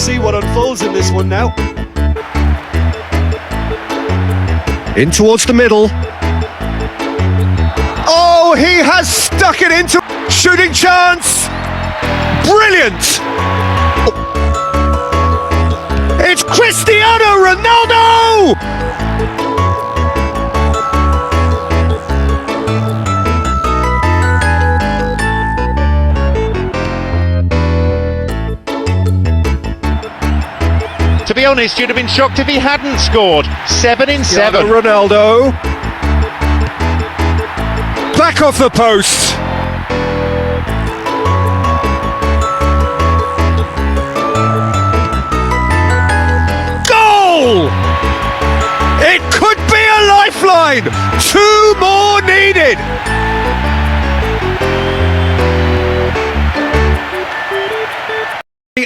see what unfolds in this one now. In towards the middle. Oh, he has stuck it into shooting chance. Brilliant. It's Cristiano Ronaldo. To be honest, you'd have been shocked if he hadn't scored. 7 in 7. Ronaldo. Back off the post. Goal! It could be a lifeline. 2 more needed.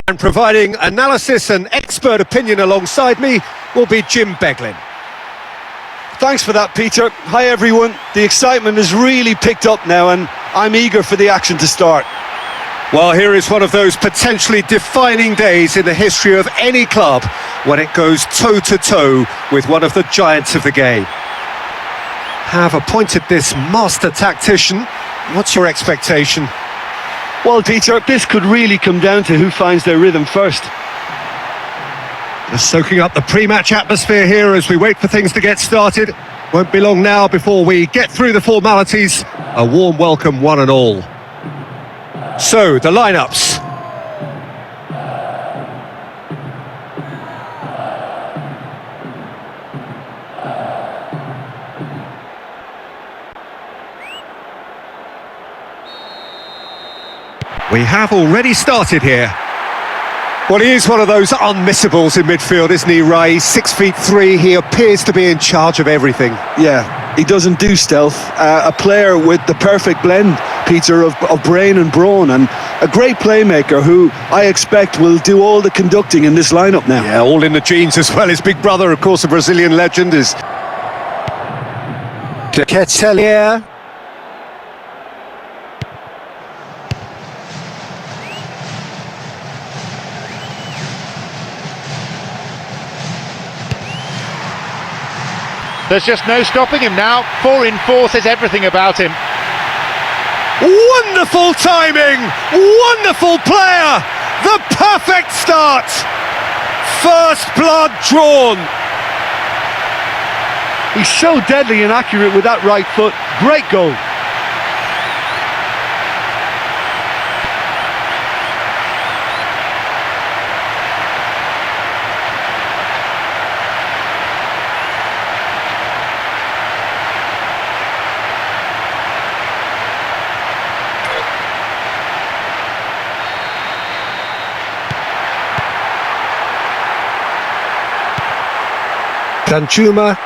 And providing analysis and expert opinion alongside me will be Jim Beglin. Thanks for that, Peter. Hi everyone. The excitement has really picked up now and I'm eager for the action to start. Well, here is one of those potentially defining days in the history of any club when it goes toe-to-toe with one of the giants of the game. Have appointed this master tactician. What's your expectation? Well, Peter, this could really come down to who finds their rhythm first. Just soaking up the pre-match atmosphere here as we wait for things to get started. Won't be long now before we get through the formalities. A warm welcome, one and all. So, the lineups. We have already started here. Well, he is one of those unmissables in midfield, isn't he, Ray? 6'3", he appears to be in charge of everything. Yeah, he doesn't do stealth. A player with the perfect blend, Peter, of brain and brawn, and a great playmaker who I expect will do all the conducting in this lineup now. Yeah, all in the genes as well. His big brother, of course, a Brazilian legend, is Ppsspp. There's just no stopping him now. 4 in 4 says everything about him. Wonderful timing! Wonderful player! The perfect start! First blood drawn! He's so deadly and accurate with that right foot. Great goal. Danjuma.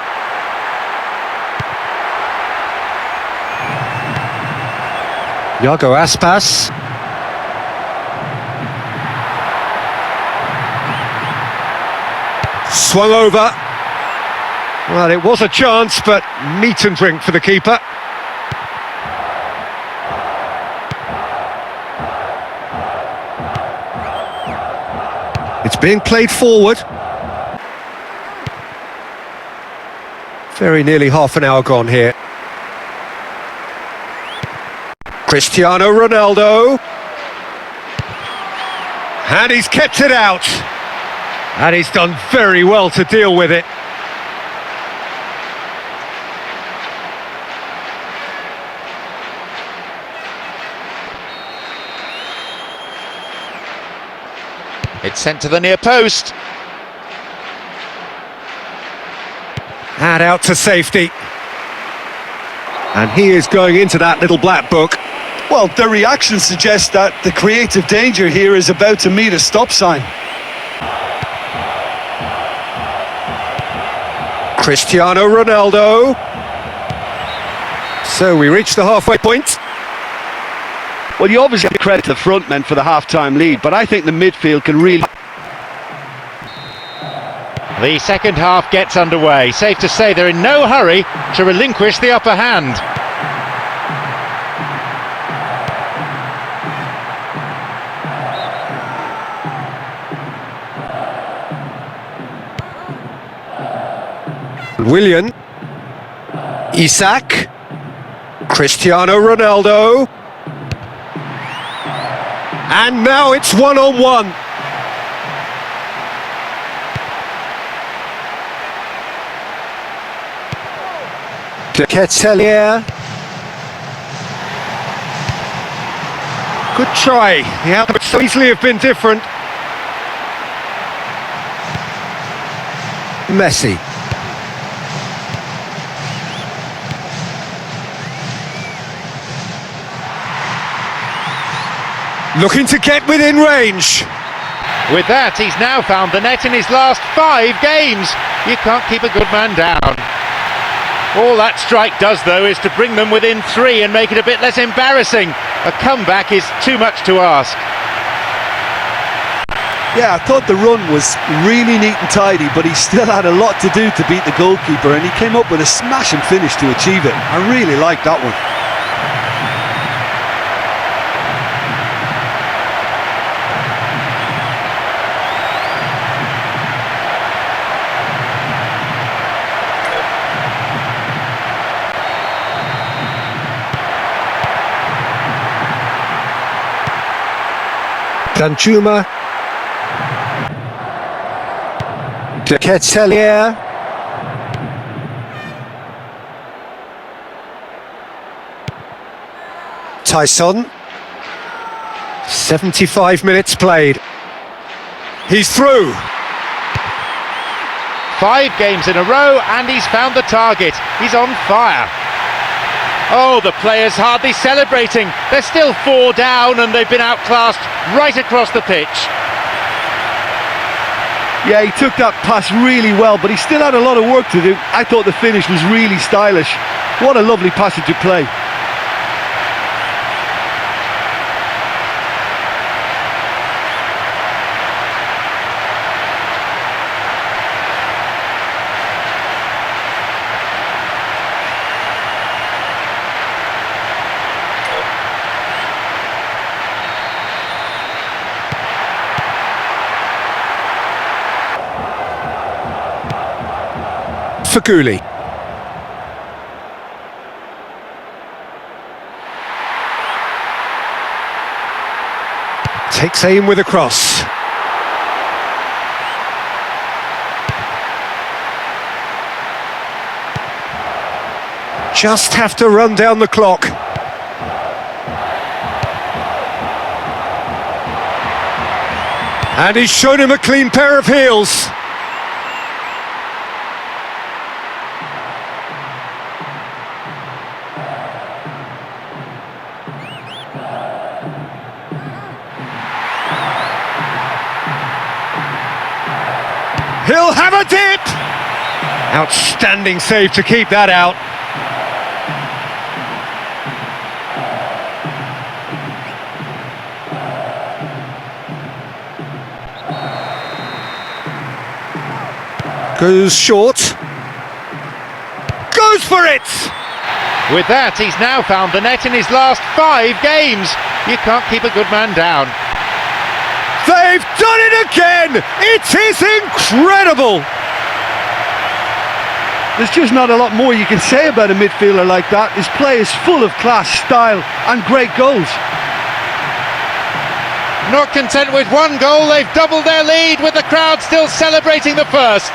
Yago Aspas. Swung over. Well, it was a chance, but meat and drink for the keeper. It's being played forward. Very nearly half an hour gone here. Cristiano Ronaldo. And he's kept it out. And he's done very well to deal with it. It's sent to the near post. And out to safety. And he is going into that little black book. Well, the reaction suggests that the creative danger here is about to meet a stop sign. Cristiano Ronaldo. So we reach the halfway point. Well, you obviously have to credit the front men for the half-time lead, but I think the midfield can really... The second half gets underway. Safe to say they're in no hurry to relinquish the upper hand. Willian, Isak, Cristiano Ronaldo, and now it's one-on-one. Ppsspp. Good try. The outcome could so easily have been different. Messi. Looking to get within range. With that, he's now found the net in his last 5 games. You can't keep a good man down. All that strike does, though, is to bring them within 3 and make it a bit less embarrassing. A comeback is too much to ask. Yeah, I thought the run was really neat and tidy, but he still had a lot to do to beat the goalkeeper, and he came up with a smashing finish to achieve it. I really liked that one. Danjuma, Ppsspp, Tyson. 75 minutes played. He's through. 5 games in a row and he's found the target. He's on fire. Oh, the players hardly celebrating. They're still 4 down and they've been outclassed right across the pitch. Yeah, he took that pass really well, but he still had a lot of work to do. I thought the finish was really stylish. What a lovely passage of play. Faguli. Takes aim with a cross. Just have to run down the clock. And he's shown him a clean pair of heels. He'll have a dip! Outstanding save to keep that out. Goes short. Goes for it! With that, he's now found the net in his last 5 games. You can't keep a good man down. They've done it again! It is incredible! There's just not a lot more you can say about a midfielder like that. His play is full of class, style and great goals. Not content with 1 goal, they've doubled their lead with the crowd still celebrating the first.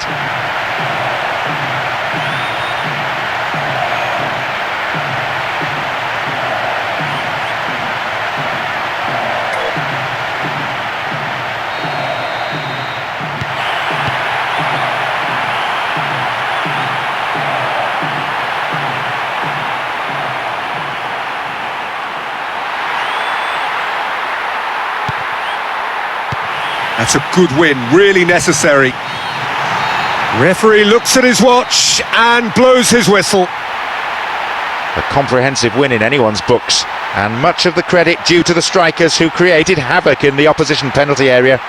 That's a good win, really necessary. Referee looks at his watch and blows his whistle. A comprehensive win in anyone's books, and much of the credit due to the strikers who created havoc in the opposition penalty area.